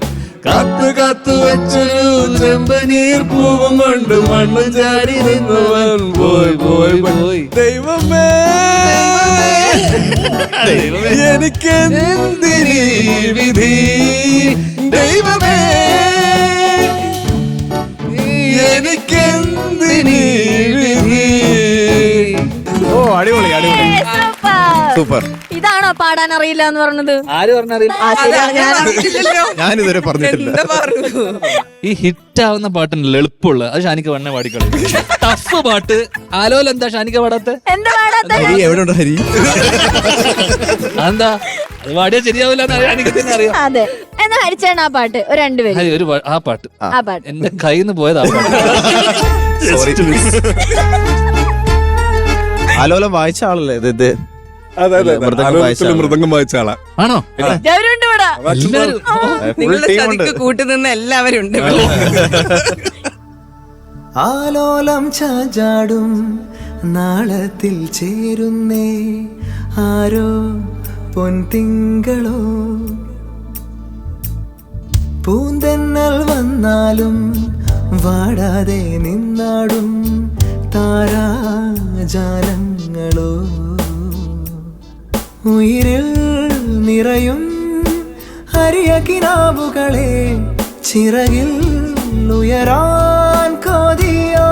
കാത്ത് വെച്ചൊരു ചെമ്പനീർ പൂവും കൊണ്ട് മണ്ണും ചാരി നിന്നവൻ പോയി ദൈവമേ എനിക്കെന്തിനീ വിധി. ദൈവമേ എനിക്കെന്തിനീ വിധി. ഓ അടിപൊളി. സൂപ്പർ. ഇതാണോ പാടാൻ അറിയില്ല എന്ന് പറഞ്ഞത്? ആര് പറഞ്ഞറിയില്ല? ഞാനിതുവരെ പറഞ്ഞിട്ടില്ല. ഈ ഹിറ്റ് ആവുന്ന പാട്ടുണ്ടല്ലോ എളുപ്പമുള്ള, അത് ഷാനിക്ക വണ്ണ പാടിക്കളി. ടഫ് പാട്ട് ആലോല എന്താ ഷാനിക്ക പാടാത്തെ? എന്താ പാടാത്ത? ഹരി എവിടെ ഉണ്ട് ഹരി? അതെന്താ അത് പാടിയാ ശരിയാവില്ല ഷാനിക്ക തന്നെ അറിയാം. അതെ, എന്നാ ഹരിച്ചാണ് ആ പാട്ട് ഒരു രണ്ടുപേരും. ഹരി, ഒരു ആ പാട്ട് ആ പാട്ട് എന്റെ കയ്യിൽ നിന്ന് പോയതാ പാട്ട്. ആലോലം വായിച്ച ആളല്ലേ ഇത്? അതെ അതെ, മൃദംഗം വായിച്ച ആലോചനത്തിൽ മൃദംഗം വായിച്ച ആളാ. ആണോ? ഗൗരുണ്ട് ഇവിടെ. എല്ലാരും നിങ്ങളുടെ ചതിക്ക് കൂട്ടുനിന്ന് എല്ലാവരും ഉണ്ട്. ആലോലം ചാഞ്ചാടും നാളത്തിൽ ചേരുന്നേ ആരോ പൊൻതിങ്കളോ പൂന്തെന്നൽ വന്നാലും വാടാതെ നിന്നാടും താരാജാലങ്ങളോ ഉയിരിൽ നിറയും ഹരിയ കിനാവുകളെ ചിറകിൽ ഉയരാൻ കൊതിയോ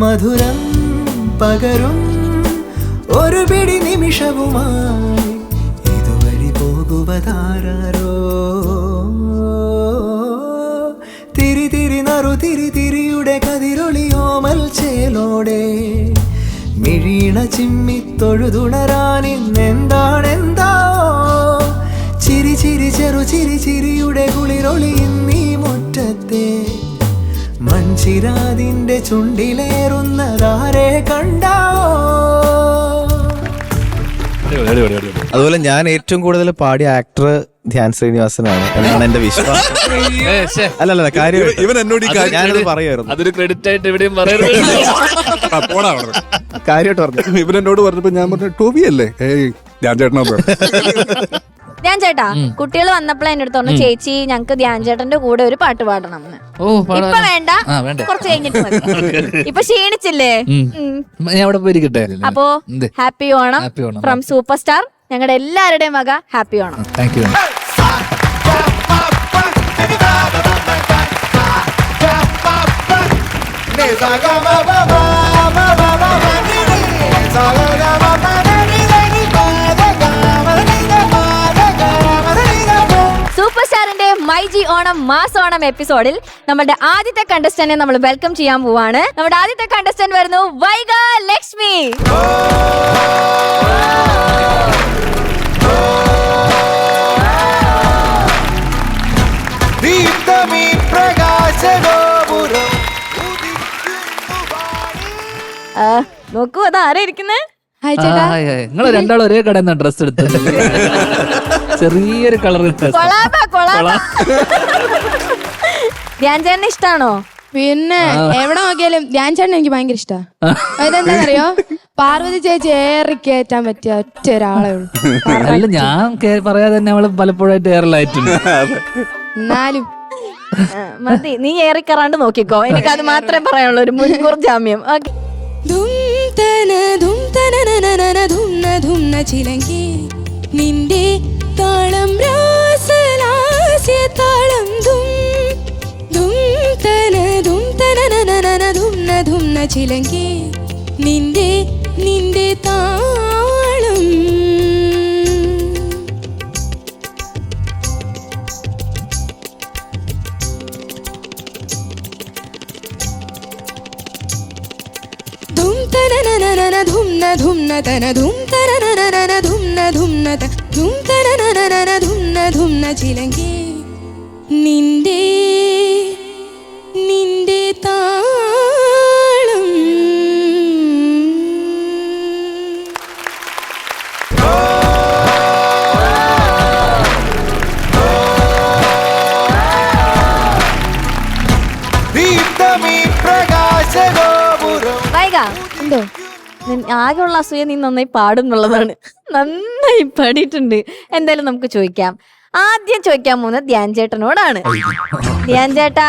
മധുരം പകരും ഒരു പിടി നിമിഷവുമായി ഇതുവഴി പോകുവതാരോ തിരി തിരി നറു തിരി തിരിയുടെ കതിരൊളിയോ മൽച്ചേലോടെ മിഴീണ ചിമ്മിത്തൊഴുതുണരാനിന്നെന്താണെന്താ ചിരി ചിരി ചെറു ചിരി ചിരിയുടെ കുളിരൊളി നീ മുറ്റത്തെ മൺചിരാതിന്റെ ചുണ്ടിലേറുന്നതാരെ കണ്ടാവോ? അതുപോലെ ഞാൻ ഏറ്റവും കൂടുതൽ പാടിയ ആക്ടർ ധ്യാൻ ശ്രീനിവാസനാണ് എന്നാണ് എന്റെ വിശ്വാസം. അല്ലല്ല കാര്യം ഇവൻ എന്നോട് ഈ കാര്യം ഞാനത് പറയായിരുന്നു. അതൊരു ക്രെഡിറ്റ് ആയിട്ട് എവിടെയും പറയരുത്. പോടാ അവിടെ. കാര്യമായിട്ട് പറഞ്ഞു. ഇവൻ എന്നോട് പറഞ്ഞപ്പോ ഞാൻ പറഞ്ഞു ടോബി അല്ലേ? ഏയ് ഞാൻ ചേട്ടനാ പറഞ്ഞു. ധ്യാൻ ചേട്ടാ, കുട്ടികൾ വന്നപ്പോഴേ എന്റെ അടുത്ത് പറഞ്ഞു, ചേച്ചി ഞങ്ങക്ക് ധ്യാൻ ചേട്ടന്റെ കൂടെ ഒരു പാട്ട് പാടണം എന്ന്. ഓ പാടാ. ഇപ്പൊ വേണ്ട, ആ, വേണ്ടേ? കുറച്ച് കഴിഞ്ഞിട്ട് മതി. ഇപ്പൊ ക്ഷീണിച്ചില്ലേ? ഞാൻ അവിടെ പോയിരിക്കട്ടെ. അപ്പോ happy Onam Happy Onam. From super star. ഞങ്ങളുടെ എല്ലാവരുടെയും വക happy Onam. Thank you. Super സ്റ്റാറിന്റെ മൈജി ഓണം മാസ് ഓണം എപ്പിസോഡിൽ നമ്മുടെ ആദ്യത്തെ കണ്ടസ്റ്റന്റിനെ നമ്മൾ വെൽക്കം ചെയ്യാൻ പോവാണ്. നമ്മുടെ ആദ്യത്തെ കണ്ടസ്റ്റന്റ് വരുന്നു വൈഗ ലക്ഷ്മി. നോക്കൂ, അത് ആരാ ഇരിക്കുന്നത്? നിങ്ങൾ രണ്ടാളും ഒരേ കടയിൽ നിന്നാണ് ഡ്രസ് എടുത്തത്. ചെറിയൊരു കളർ കൊളാബ കൊളാബ. ധ്യാൻ ചേട്ടന് ഇഷ്ടാണോ? പിന്നെ എവിടെ നോക്കിയാലും ധ്യാൻ ചേട്ടൻ എനിക്ക് ഭയങ്കര ഇഷ്ടാ. അതെന്താണെന്നറിയോ? പാർവതി ചേച്ചി ഏറി കയറ്റാൻ പറ്റിയ ഒറ്റ ഒരാളേ ഉള്ളൂ. അല്ല, ഞാൻ പറയാതെ തന്നെ അവള് പലപ്പോഴായിട്ട് എയറിലായിട്ടുണ്ട്. എന്നാലും മതി, നീ ഏറിക്കറാണ്ട് നോക്കിക്കോ. എനിക്കത് മാത്രമേ പറയാനുള്ളൂ, ഒരു മുൻകൂർ ജാമ്യം. ഓക്കെ. ചിലങ്കി നിന്റെ താളം രാസലാസ്യ താളം ചിലങ്കി നിന്റെ താളം. ചിലങ്കി നിന്റെ താളം. വൈഗ, എന്തോ ആകെയുള്ള അസൂയ നീ നന്നായി പാടും എന്നുള്ളതാണ്. നന്നായി പാടിയിട്ടുണ്ട്. എന്തായാലും നമുക്ക് ചോദിക്കാം. ആദ്യം ചോദിക്കാൻ പോകുന്നത് ധ്യാൻ ചേട്ടനോടാണ്. ധ്യാൻ ചേട്ടാ,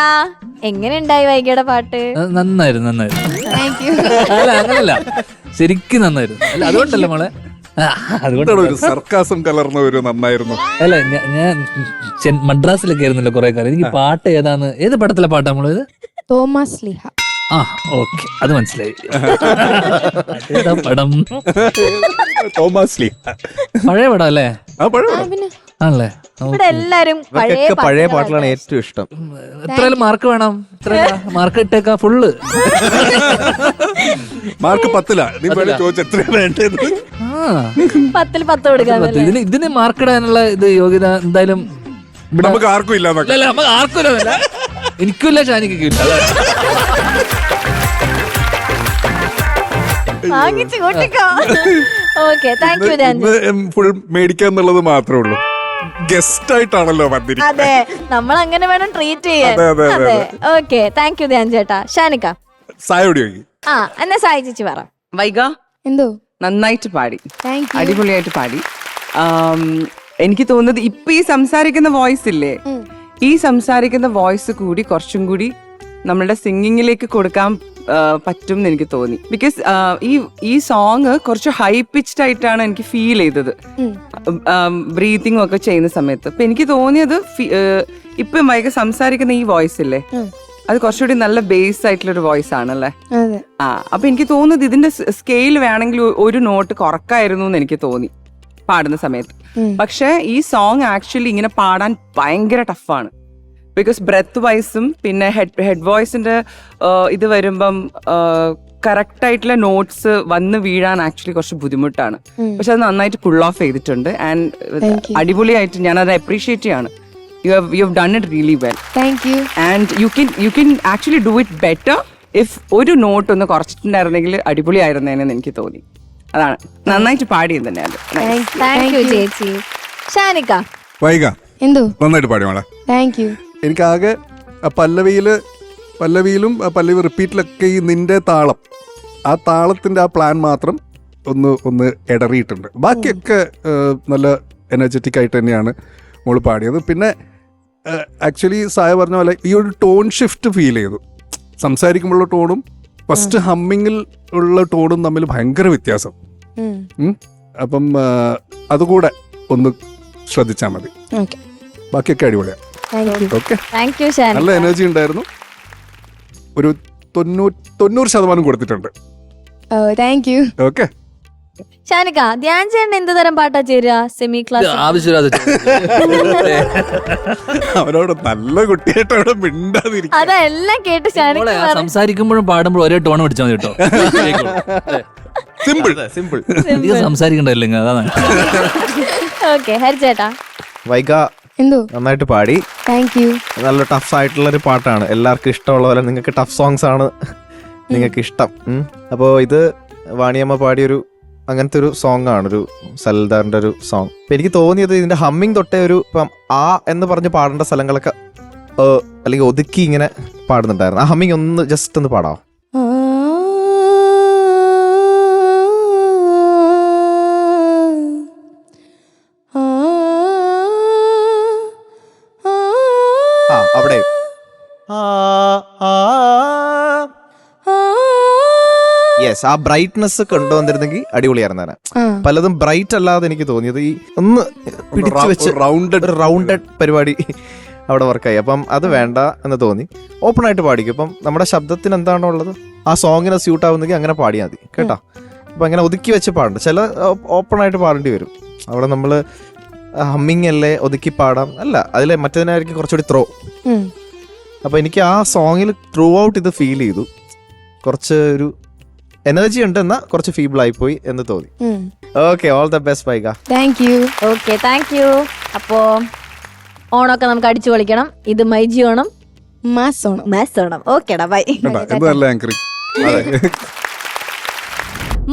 എങ്ങനെയുണ്ടായി വൈഗയുടെ പാട്ട്? നന്നായിരുന്നു. അല്ല അങ്ങനല്ല, ശരിക്കും നന്നായിരുന്നു. അല്ല അതുകൊണ്ടല്ലേ മോളെ, അതുകൊണ്ടാണ് ഒരു സർക്കാസം കലർന്ന ഒരു നന്നായിരുന്നു. അല്ല ഞാൻ മദ്രാസിലൊക്കെ ആയിരുന്നല്ലോ കുറെ കാലം. എനിക്ക് പാട്ട് ഏത് പടത്തിലെ പാട്ടാ നമ്മളത്? തോമസ് ലിഹ. ആ ഓക്കെ, അത് മനസ്സിലായി. അതേതാ പടം? Thomas Lee. പഴയ പടം അല്ലേ? ആ പഴയ പടം. പിന്നെ ആണല്ലേ? ഇവിടെ എല്ലാരും ഇവർക്കൊക്കെ പഴയ പാട്ടുകളാണ് ഏറ്റവും ഇഷ്ടം. എത്ര മാർക്ക് വേണം? എത്ര മാർക്ക് ഇട്ടേക്കാ? ഫുള്ള് മാർക്ക് 10 നീ വേണേ ചോദിച്ചു എത്ര വേണ്ടത്. 10 ൽ 10 കൊടുക്കാം. ഇതിന് മാർക്ക് ഇടാനുള്ള ഇത് യോഗ്യത എന്തായാലും നമുക്ക് ആർക്കും ഇല്ല. അല്ല, നമുക്ക് ആർക്കും ഇല്ല. എനിക്കില്ല, ഷാനിക്കും ഇല്ല. വാങ്ങിച്ചു കൂട്ടിക്കോ. ഓക്കെ, താങ്ക് യു ധ്യാൻചേട്ടാ. ഫുൾ മേടിക്കാന്നുള്ളത് മാത്രമേ ഉള്ളൂ. ഗസ്റ്റ് ആയിട്ടാണല്ലോ വന്നിരിക്കുന്നത്. അതെ, നമ്മൾ അങ്ങനെ വേണം ട്രീറ്റ് ചെയ്യാൻ. അതെ, അതെ, അതെ, ഓക്കെ, താങ്ക് യു ധ്യാൻചേട്ടാ. ഷാനിക്ക. സായോടി ചോദിക്കും. ആ, എന്നാ സായി ചേച്ചി പറ. വൈഗ എന്തോ നന്നായിട്ട് പാടി, താങ്ക് യു. അടിപൊളിയായിട്ട് പാടി. എനിക്ക് തോന്നുന്നത് ഇപ്പൊ ഈ സംസാരിക്കുന്ന വോയിസ് ഇല്ലേ, ഈ സംസാരിക്കുന്ന വോയിസ് കൂടി കുറച്ചും കൂടി നമ്മളുടെ സിംഗിങ്ങിലേക്ക് കൊടുക്കാൻ പറ്റും എന്ന് എനിക്ക് തോന്നി. ബിക്കോസ് ഈ സോങ് കുറച്ച് ഹൈ പിച്ച്ഡ് ആയിട്ടാണ് എനിക്ക് ഫീൽ ചെയ്തത് ബ്രീത്തിങ് ഒക്കെ ചെയ്യുന്ന സമയത്ത്. അപ്പൊ എനിക്ക് തോന്നിയത് ഇപ്പൊ വൈകി സംസാരിക്കുന്ന ഈ വോയിസ് ഇല്ലേ, അത് കുറച്ചുകൂടി നല്ല ബേസ് ആയിട്ടുള്ള ഒരു വോയിസ് ആണല്ലേ. അതെ. അപ്പൊ എനിക്ക് തോന്നുന്നത് ഇതിന്റെ സ്കെയിൽ വേണമെങ്കിൽ ഒരു നോട്ട് കുറക്കായിരുന്നു എന്ന് എനിക്ക് തോന്നി പാടുന്ന സമയത്ത്. പക്ഷെ ഈ സോങ് ആക്ച്വലി ഇങ്ങനെ പാടാൻ ഭയങ്കര ടഫാണ്. ബിക്കോസ് ബ്രെത്ത് വൈസും പിന്നെ ഹെഡ് വോയിസിന്റെ ഇത് വരുമ്പം കറക്റ്റ് ആയിട്ടുള്ള നോട്ട്സ് വന്ന് വീഴാൻ ആക്ച്വലി കുറച്ച് ബുദ്ധിമുട്ടാണ്. പക്ഷെ അത് നന്നായിട്ട് പുൾ ഓഫ് ചെയ്തിട്ടുണ്ട്. ആൻഡ് അടിപൊളിയായിട്ട് ഞാൻ അത് അപ്രീഷിയേറ്റ് ചെയ്യാണ്. You have done it really well. Thank you. And you can actually do it better if ഒരു നോട്ട് ഒന്ന് കുറച്ചിട്ടുണ്ടായിരുന്നെങ്കിൽ അടിപൊളിയായിരുന്നേനെന്ന് എനിക്ക് തോന്നി. അതാണ് നന്നായിട്ട് പാടിയത് തന്നെ. അത് താങ്ക് യു ചേച്ചി. ഷാനിക്ക. വൈക എന്തോ നന്നായിട്ട് പാടി മോളെ. Thank U. എനിക്കാകെ ആ പല്ലവിയിലും ആ പല്ലവി റിപ്പീറ്റിലൊക്കെ ഈ നിന്റെ താളം, ആ താളത്തിന്റെ ആ പ്ലാൻ മാത്രം ഒന്ന് ഇടറിയിട്ടുണ്ട്. ബാക്കിയൊക്കെ നല്ല എനർജറ്റിക് ആയിട്ട് തന്നെയാണ് മോള് പാടിയത്. പിന്നെ ആക്ച്വലി സായ പറഞ്ഞ പോലെ ഈ ഒരു ടോൺ ഷിഫ്റ്റ് ഫീൽ ചെയ്തു. സംസാരിക്കുമ്പോഴുള്ള ടോണും ഫസ്റ്റ് ഹമ്മിങ്ങിൽ ഉള്ള ടോണും തമ്മിൽ ഭയങ്കര വ്യത്യാസം. അപ്പം അതുകൂടെ ഒന്ന് ശ്രദ്ധിച്ചാൽ മതി. ബാക്കിയൊക്കെ അടിപൊളിയാണ്. Okay, thank you Shanika. നല്ല എനർജി ഉണ്ടായിരുന്നു. ഒരു 90% കൊടുത്തിട്ടുണ്ട്. Thank you. Okay, Shanika, Dhyan ചേട്ടൻ എന്ത് തരം പാട്ടാ ചേരുക? സെമി ക്ലാസ് ആവശ്യമില്ലാതെ അവരോട് നല്ല കുട്ടിയായിട്ട് അവിടെ മിണ്ടാതിരിക്കും. അതെല്ലാം കേട്ട് ഷാനിക്ക സംസാരിക്കുമ്പോഴും പാടുമ്പോഴും ഒരേ ടോൺ പിടിച്ചാൽ മതി കേട്ടോ. സിമ്പിൾ. അധികം സംസാരിക്കണ്ടല്ലേ, അതാണ്. ഓക്കെ, ഹരിചേട്ടാ. വൈഗ എന്തോ നന്നായിട്ട് പാടി. Thank you. നല്ല ടഫ് ആയിട്ടുള്ള ഒരു പാട്ടാണ്. എല്ലാവർക്കും ഇഷ്ടമുള്ള പോലെ നിങ്ങൾക്ക് ടഫ് സോങ്സ് ആണ് നിങ്ങൾക്ക് ഇഷ്ടം. അപ്പോൾ ഇത് വാണിയമ്മ പാടിയൊരു അങ്ങനത്തെ ഒരു സോങ് ആണ്, ഒരു സൽദാറിന്റെ ഒരു സോങ്. അപ്പൊ എനിക്ക് തോന്നിയത് ഇതിന്റെ ഹമ്മിങ് തൊട്ടേ ഒരു ഇപ്പം ആ എന്ന് പറഞ്ഞ് പാടേണ്ട സ്ഥലങ്ങളൊക്കെ അല്ലെങ്കിൽ ഒതുക്കി ഇങ്ങനെ പാടുന്നുണ്ടായിരുന്നു. ആ ഹമ്മിങ് ഒന്ന് ജസ്റ്റ് ഒന്ന് പാടാവോ? അവിടെ യെസ്, ആ ബ്രൈറ്റ്നെസ് കൊണ്ടുവന്നിരുന്നെങ്കിൽ അടിപൊളിയായിരുന്നേനെ. പലതും ബ്രൈറ്റ് അല്ലാതെ എനിക്ക് തോന്നിയത് ഈ ഒന്ന് പിടിച്ചു വെച്ച് റൗണ്ടഡ് പരിപാടി അവിടെ വർക്കായി. അപ്പം അത് വേണ്ട എന്ന് തോന്നി. ഓപ്പൺ ആയിട്ട് പാടിക്കും. ഇപ്പം നമ്മുടെ ശബ്ദത്തിന് എന്താണോ ഉള്ളത് ആ സോങ്ങിനെ സ്യൂട്ട് ആവുന്നെങ്കിൽ അങ്ങനെ പാടിയാൽ മതി കേട്ടോ. അപ്പൊ അങ്ങനെ ഒതുക്കി വെച്ച് പാടണ്ട. ചില ഓപ്പൺ ആയിട്ട് പാടേണ്ടി വരും. അവിടെ നമ്മള് ഹമ്മിങ് അല്ലേ ഒതുക്കി പാടാം അല്ല, അതിലെ മറ്റേതിനായിരിക്കും കുറച്ചുകൂടി ത്രോ. അപ്പൊ എനിക്ക് ആ സോങ്ങിൽ ത്രൂ ഔട്ട് ഇത് ഫീൽ ചെയ്തു. കുറച്ച് ഒരു എനർജി ഉണ്ട്, എന്നാ കുറച്ച് ഫീബിൾ ആയി പോയി എന്ന് തോന്നി. Okay, all the best Vaiga. Thank you. Okay, thank U. അപ്പോ ഓണമൊക്കെ നമുക്ക് അടിച്ചു പൊളിക്കണം. ഇത് മൈജി ഓണം, മാസ് ഓണം. മാസ് ഓണം. ഓക്കേടാ, ബൈ. നല്ല ആങ്കറിങ്.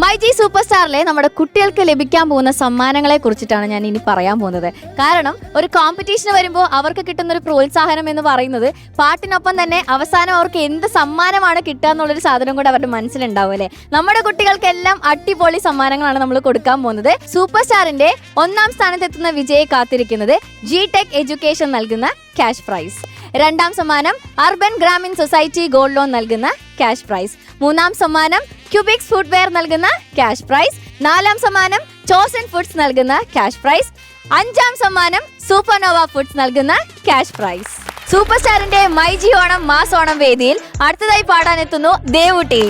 മൈജി സൂപ്പർ സ്റ്റാറിലെ നമ്മുടെ കുട്ടികൾക്ക് ലഭിക്കാൻ പോകുന്ന സമ്മാനങ്ങളെ കുറിച്ചിട്ടാണ് ഞാൻ ഇനി പറയാൻ പോകുന്നത്. കാരണം ഒരു കോമ്പറ്റീഷന് വരുമ്പോൾ അവർക്ക് കിട്ടുന്ന ഒരു പ്രോത്സാഹനം എന്ന് പറയുന്നത് പാട്ടിനൊപ്പം തന്നെ അവസാനം അവർക്ക് എന്ത് സമ്മാനമാണ് കിട്ടുക എന്നുള്ളൊരു സാധനം കൂടെ അവരുടെ മനസ്സിലുണ്ടാവും അല്ലേ. നമ്മുടെ കുട്ടികൾക്കെല്ലാം അടിപൊളി സമ്മാനങ്ങളാണ് നമ്മൾ കൊടുക്കാൻ പോകുന്നത്. സൂപ്പർ സ്റ്റാറിന്റെ 1ാം സ്ഥാനത്തെത്തുന്ന വിജയെ കാത്തിരിക്കുന്നത് G-Tech എഡ്യൂക്കേഷൻ നൽകുന്ന ക്യാഷ് പ്രൈസ്. 2ാം സമ്മാനം urban Grameen society gold loan നൽകുന്ന ക്യാഷ് പ്രൈസ്. 3ാം സമ്മാനം ക്യൂബിക്സ് ഫുട്വെയർ നൽകുന്ന ക്യാഷ് പ്രൈസ്. 4ാം സമ്മാനം ചോസൻ ഫുഡ്സ് നൽകുന്ന ക്യാഷ് പ്രൈസ്. 5ാം സമ്മാനം സൂപ്പർനോവ ഫുഡ്സ് നൽകുന്ന ക്യാഷ് പ്രൈസ്. സൂപ്പർ സ്റ്റാറിന്റെ മൈജി ഓണം മാസ് ഓണം വേദിയിൽ അടുത്തതായി പാടാനെത്തുന്നു ദേവുട്ടി.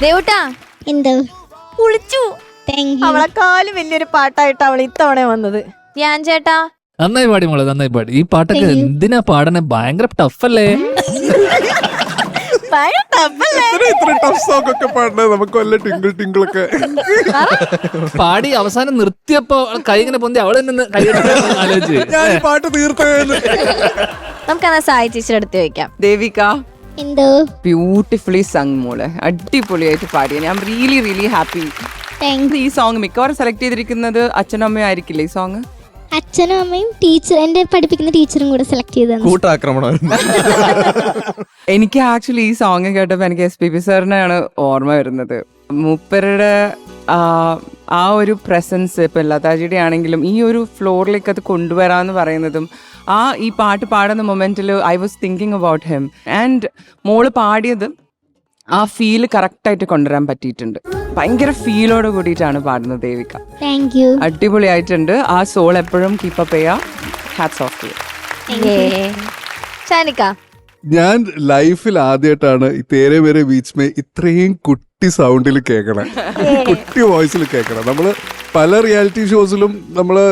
ദേവൂട്ടാ എന്തോ കുളിച്ചു. Thank you. അവളെക്കാളും വലിയൊരു പാട്ടായിട്ട് അവൾ ഇത്തവണ വന്നത്. ധ്യാൻ ചേട്ടാ നന്നായി പാടി മോളെ, നന്നായി പാടി. ഈ പാട്ടൊക്കെ Thank you. എന്തിനാ പാടണേ? ഭയങ്കര ടഫല്ലേ? ഇത്ര ടഫ് സോങ് ഒക്കെ പാടണേ നമുക്ക് വല്ല ടിങ്കിൾ ടിങ്കിളൊക്കെ. പാടി അവസാനം നിർത്തിയപ്പോ കൈ ഇങ്ങനെ പൊന്തി അവളെ നിന്ന് കൈ ആലോചിച്ച് ഞാൻ ഈ പാട്ട് തീർത്തേന്ന്. നമുക്കെന്നാ സായി ടീച്ചർ എടുത്ത് വെക്കാം. ദേവിക എന്തോ ബ്യൂട്ടിഫുള്ളി സങ് മോളെ, അടിപൊളിയായിട്ട് പാടിയ. ഞാൻ റിയലി റിയലി ഹാപ്പി. താങ്ക് ഈ സോങ് മിക്കവാറും സെലക്ട് ചെയ്തിരിക്കുന്നത് അച്ഛനും അമ്മയും ആയിരിക്കില്ലേ ഈ സോങ്? അച്ഛനും അമ്മയും ടീച്ചർ എന്റെ പഠിപ്പിക്കുന്ന ടീച്ചറും കൂടെ സെലക്ട് ചെയ്തതാണ്. കൂട്ടാക്രമണമായിരുന്നു. എനിക്ക് ആക്ച്വലി ഈ സോങ് കേട്ടപ്പോൾ എനിക്ക് SPB സാറിനെയാണ് ഓർമ്മ വരുന്നത്. മൂപ്പരുടെ ആ ഒരു പ്രസൻസ്, ഇപ്പം ലതാജിയുടെ ആണെങ്കിലും ഈ ഒരു ഫ്ലോറിലേക്ക് അത് കൊണ്ടുവരാമെന്ന് പറയുന്നതും ഈ പാട്ട് പാടുന്ന മൊമെന്റിൽ I was thinking about him. And മോള് പാടിയത് ആ ഫീല് കറക്റ്റായിട്ട് കൊണ്ടുവരാൻ പറ്റിയിട്ടുണ്ട്. ഭയങ്കര ഫീലോട് കൂടിയിട്ടാണ് പാടുന്നത് ദേവിക. Thank you. അടിപൊളിയായിട്ടുണ്ട്. ആ സോൾ എപ്പോഴും കീപ്പപ്പ് ചെയ്യാം. Hats of two. ഷാനിക്ക ഞാൻ ലൈഫിൽ ആദ്യമായിട്ടാണ് ഈ തേരെ മേരെ ബീച്ച് മേ ഇത്രയും കുട്ടി സൗണ്ടിൽ കേൾക്കണേ, കുട്ടി വോയിസിൽ കേൾക്കണം. നമ്മള് പല റിയാലിറ്റി ഷോസിലും നമ്മള്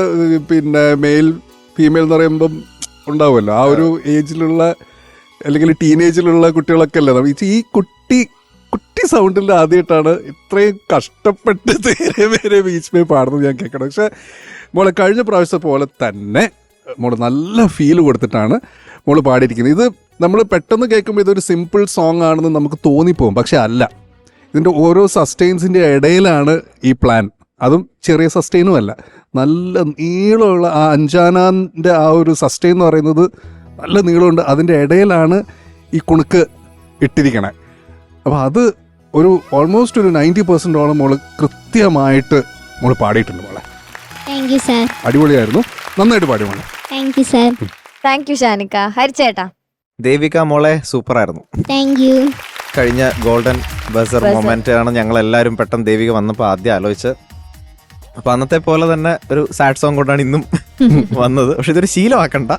പിന്നെ മെയിൽ ഫീമെയിൽ എന്ന് പറയുമ്പം ഉണ്ടാവുമല്ലോ, ആ ഒരു ഏജിലുള്ള അല്ലെങ്കിൽ ടീനേജിലുള്ള കുട്ടികളൊക്കെ അല്ലേ. ഈ കുട്ടി സൗണ്ടിൽ ആദ്യമായിട്ടാണ് ഇത്രയും കഷ്ടപ്പെട്ട് തേരെ മേരെ ബീച്ച് മേ പാടുന്നത് ഞാൻ കേൾക്കണം. പക്ഷെ മോളെ കഴിഞ്ഞ പ്രാവശ്യത്തെ പോലെ തന്നെ മോള് നല്ല ഫീൽ കൊടുത്തിട്ടാണ് മോള് പാടിയിരിക്കുന്നത്. ഇത് നമ്മൾ പെട്ടെന്ന് കേൾക്കുമ്പോൾ ഇതൊരു സിമ്പിൾ സോങ് ആണെന്ന് നമുക്ക് തോന്നിപ്പോകും, പക്ഷെ അല്ല. ഇതിൻ്റെ ഓരോ സസ്റ്റെയിൻസിൻ്റെ ഇടയിലാണ് ഈ പ്ലാൻ. അതും ചെറിയ സസ്റ്റെയിനും അല്ല, നല്ല നീളമുള്ള ആ അഞ്ചാനാൻ്റെ ആ ഒരു സസ്റ്റെയിൻ എന്ന് പറയുന്നത് നല്ല നീളമുണ്ട്. അതിൻ്റെ ഇടയിലാണ് ഈ കുണുക്ക് ഇട്ടിരിക്കണേ. അപ്പോൾ അത് ഒരു ഓൾമോസ്റ്റ് ഒരു 90% മോള് കൃത്യമായിട്ട് മോള് പാടിയിട്ടുണ്ട് മോളെ. Thank you sir. അടിപൊളിയായിരുന്നു, നന്നായിട്ട് പാടി മോളെ. Thank you sir. Thank you Shanika. ഹരിച്ചേട്ടാ ദേവിക മോളെ സൂപ്പറായിരുന്നു. Thank you. കഴിഞ്ഞ ഗോൾഡൻ ബസർ മൊമെന്റ് ആണ് ഞങ്ങൾ എല്ലാവരും പെട്ടെന്ന് ദേവിക വന്നപ്പോൾ ആദ്യം ആലോചിച്ച്. അപ്പൊ അന്നത്തെ പോലെ തന്നെ ഒരു സാഡ് സോങ് കൊണ്ടാണ് ഇന്നും വന്നത്. പക്ഷെ ഇതൊരു ശീലമാക്കണ്ട,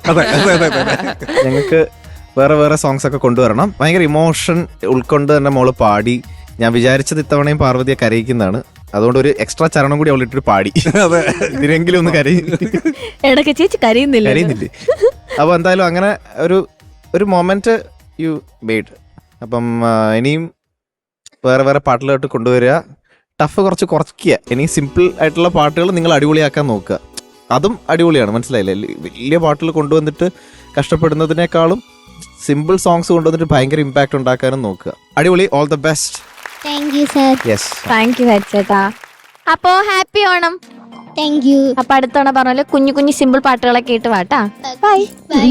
ഞങ്ങൾക്ക് വേറെ വേറെ സോങ്സ് ഒക്കെ കൊണ്ടുവരണം. ഭയങ്കര ഇമോഷൻ ഉൾക്കൊണ്ട് തന്നെ മോള് പാടി. ഞാൻ വിചാരിച്ചത് ഇത്തവണയും പാർവതിയെ കരയിക്കുന്നതാണ്. അതുകൊണ്ട് ഒരു എക്സ്ട്രാ ചരണം കൂടി അവളിട്ടൊരു പാടി, ഇതിനെങ്കിലും ഒന്ന് ഇടയ്ക്ക് ചേച്ചി കരയുന്നില്ലേ. അപ്പൊ എന്തായാലും അങ്ങനെ ഒരു മൊമെന്റ് യു മെയ്ഡ്. അപ്പം ഇനിയും വേറെ വേറെ പാട്ടുകളായിട്ട് കൊണ്ടുവരിക. ടഫ് കുറച്ച് കുറയ്ക്കുക. ഇനി സിമ്പിൾ ആയിട്ടുള്ള പാട്ടുകൾ നിങ്ങൾ അടിപൊളിയാക്കാൻ നോക്കുക. അതും അടിപൊളിയാണ്, മനസ്സിലായില്ലേ? വലിയ പാട്ടുകൾ കൊണ്ടുവന്നിട്ട് കഷ്ടപ്പെടുന്നതിനേക്കാളും സിമ്പിൾ സോങ്സ് കൊണ്ടുവന്നിട്ട് ഭയങ്കര ഇമ്പാക്ട് ഉണ്ടാക്കാനും നോക്കുക. അടിപൊളി. All the best. Thank you sir. Yes, thank you ഹരിച്ചേട്ടാ. അപ്പോ ഹാപ്പി ഓണം. Thank U. അപ്പൊ അടുത്തവണ പറഞ്ഞ പോലെ കുഞ്ഞു കുഞ്ഞു സിമ്പിൾ പാട്ടുകളൊക്കെ ഇട്ട് വാട്ടാ. ബൈ. ബൈ.